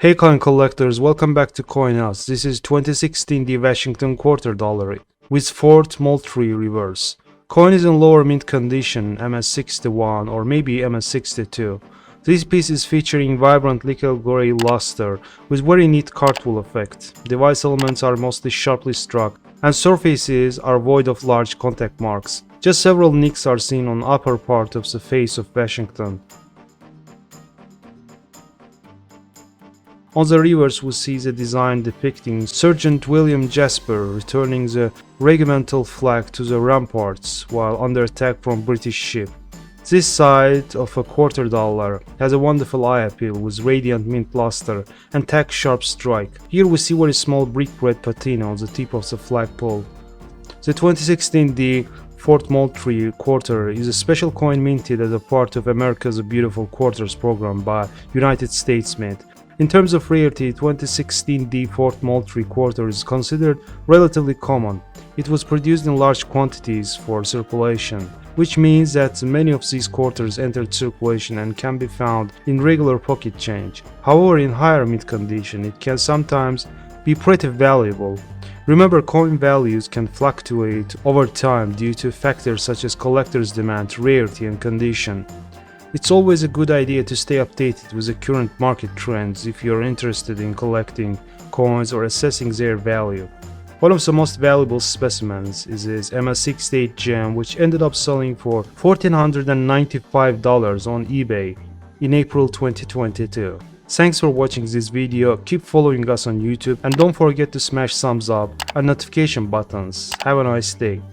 Hey coin collectors, welcome back to COİN. This is 2016 the Washington quarter dollar with Fort Moultrie reverse. Coin is in lower mint condition, MS61 or maybe MS62. This piece is featuring vibrant liquid gray luster with very neat cartwheel effect. Device elements are mostly sharply struck and surfaces are void of large contact marks. Just several nicks are seen on upper part of the face of Washington. On the reverse we see the design depicting Sergeant William Jasper returning the regimental flag to the ramparts while under attack from British ship. This side of a quarter dollar has a wonderful eye appeal with radiant mint luster and tack sharp strike. Here we see very small brick red patina on the tip of the flagpole. The 2016 D Fort Moultrie Quarter is a special coin minted as a part of America's Beautiful Quarters program by United States Mint. In terms of rarity, 2016 D Fort Moultrie Quarter is considered relatively common. It was produced in large quantities for circulation, which means that many of these quarters entered circulation and can be found in regular pocket change. However, in higher mint condition, it can sometimes be pretty valuable. Remember, coin values can fluctuate over time due to factors such as collector's demand, rarity, and condition. It's always a good idea to stay updated with the current market trends if you're interested in collecting coins or assessing their value. One of the most valuable specimens is this MS68 gem, which ended up selling for $1,495 on eBay in April 2022. Thanks for watching this video, keep following us on YouTube and don't forget to smash thumbs up and notification buttons. Have a nice day.